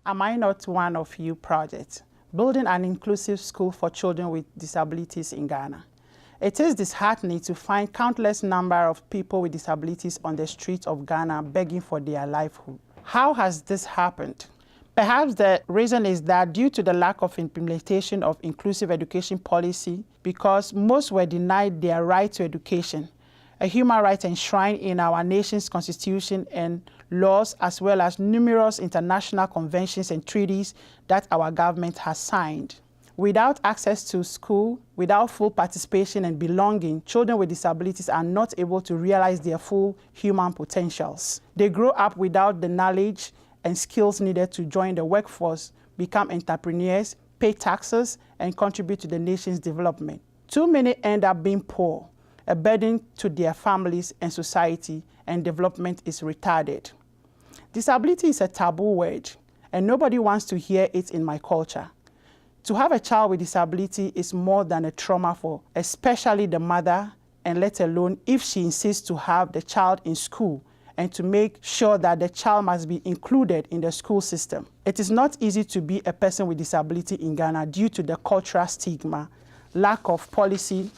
Am I Not One of You project, building an inclusive school for children with disabilities in Ghana. It is disheartening to find countless number of people with disabilities on the streets of Ghana begging for their livelihood. How has this happened? Perhaps the reason is that due to the lack of implementation of inclusive education policy, because most were denied their right to education, a human right enshrined in our nation's constitution and laws, as well as numerous international conventions and treaties that our government has signed. Without access to school, without full participation and belonging, children with disabilities are not able to realize their full human potentials. They grow up without the knowledge and skills needed to join the workforce, become entrepreneurs, pay taxes, and contribute to the nation's development. Too many end up being poor, a burden to their families and society, and development is retarded. Disability is a taboo word, and nobody wants to hear it in my culture. To have a child with disability is more than a trauma for especially the mother, and let alone if she insists to have the child in school and to make sure that the child must be included in the school system. It is not easy to be a person with disability in Ghana due to the cultural stigma, lack of policy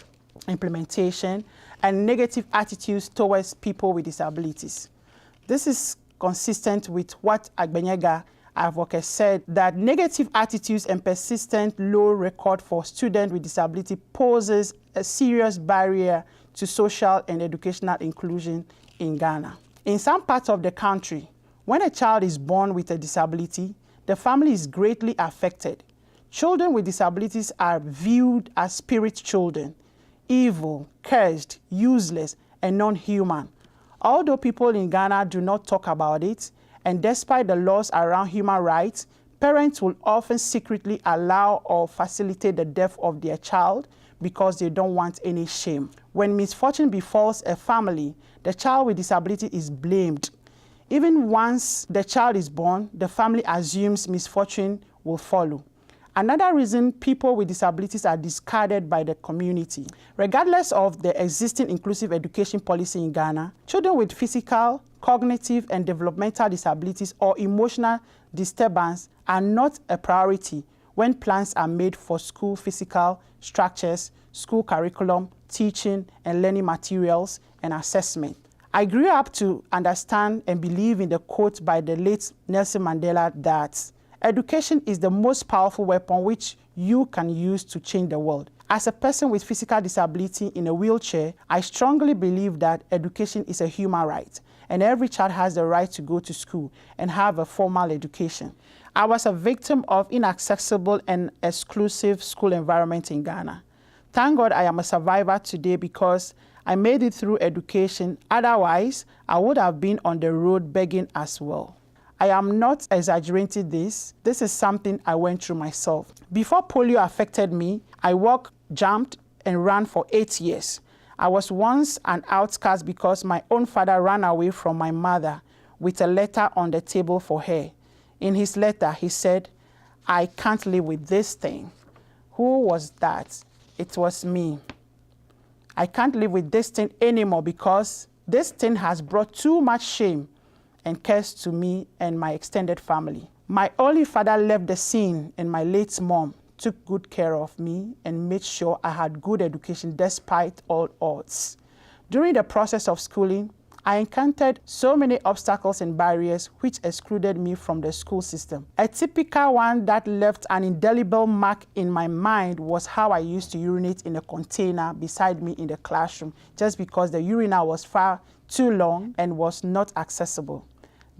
implementation, and negative attitudes towards people with disabilities. This is consistent with what Agbenyega advocate said, that negative attitudes and persistent low record for students with disability poses a serious barrier to social and educational inclusion in Ghana. In some parts of the country, when a child is born with a disability, the family is greatly affected. Children with disabilities are viewed as spirit children, evil, cursed, useless, and non-human. Although people in Ghana do not talk about it, and despite the laws around human rights, parents will often secretly allow or facilitate the death of their child because they don't want any shame. When misfortune befalls a family, the child with disability is blamed. Even once the child is born, the family assumes misfortune will follow. Another reason people with disabilities are discarded by the community. Regardless of the existing inclusive education policy in Ghana, children with physical, cognitive, and developmental disabilities or emotional disturbance are not a priority when plans are made for school physical structures, school curriculum, teaching and learning materials, and assessment. I grew up to understand and believe in the quote by the late Nelson Mandela that education is the most powerful weapon which you can use to change the world. As a person with physical disability in a wheelchair, I strongly believe that education is a human right, and every child has the right to go to school and have a formal education. I was a victim of inaccessible and exclusive school environment in Ghana. Thank God I am a survivor today because I made it through education. Otherwise, I would have been on the road begging as well. I am not exaggerating this. This is something I went through myself. Before polio affected me, I walked, jumped, and ran for 8 years. I was once an outcast because my own father ran away from my mother with a letter on the table for her. In his letter, he said, "I can't live with this thing." Who was that? It was me. I can't live with this thing anymore because this thing has brought too much shame and curse to me and my extended family. My only father left the scene, and my late mom took good care of me and made sure I had good education despite all odds. During the process of schooling, I encountered so many obstacles and barriers which excluded me from the school system. A typical one that left an indelible mark in my mind was how I used to urinate in a container beside me in the classroom just because the urinal was far too long and was not accessible.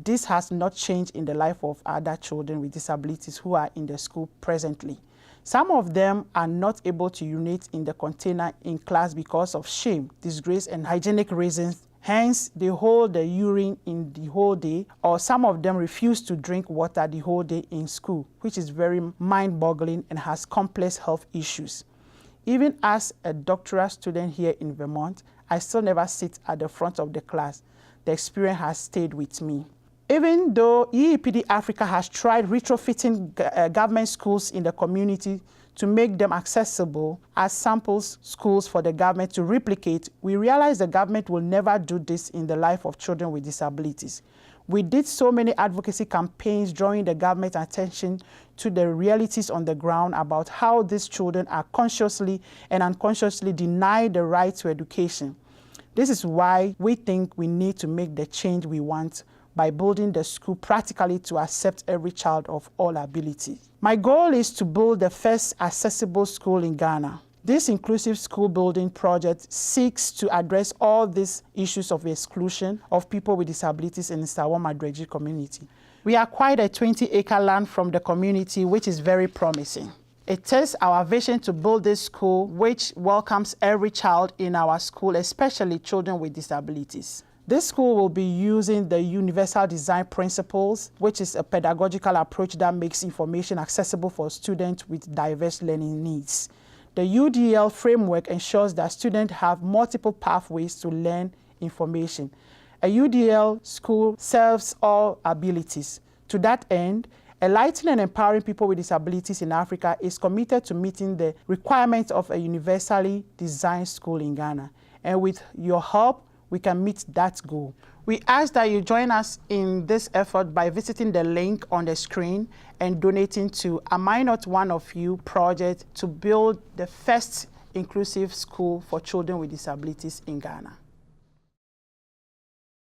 This has not changed in the life of other children with disabilities who are in the school presently. Some of them are not able to urinate in the container in class because of shame, disgrace, and hygienic reasons. Hence, they hold the urine in the whole day, or some of them refuse to drink water the whole day in school, which is very mind-boggling and has complex health issues. Even as a doctoral student here in Vermont, I still never sit at the front of the class. The experience has stayed with me. Even though EEPD Africa has tried retrofitting government schools in the community to make them accessible as sample schools for the government to replicate, we realize the government will never do this in the life of children with disabilities. We did so many advocacy campaigns drawing the government attention to the realities on the ground about how these children are consciously and unconsciously denied the right to education. This is why we think we need to make the change we want by building the school practically to accept every child of all ability. My goal is to build the first accessible school in Ghana. This inclusive school building project seeks to address all these issues of exclusion of people with disabilities in the Nsawam-Adregye community. We acquired a 20-acre land from the community, which is very promising. It is our vision to build this school which welcomes every child in our school, especially children with disabilities. This school will be using the universal design principles, which is a pedagogical approach that makes information accessible for students with diverse learning needs. The UDL framework ensures that students have multiple pathways to learn information. A UDL school serves all abilities. To that end, Enlightening and Empowering People with Disabilities in Africa is committed to meeting the requirements of a universally designed school in Ghana. And with your help, we can meet that goal. We ask that you join us in this effort by visiting the link on the screen and donating to Am I Not One of You project to build the first inclusive school for children with disabilities in Ghana.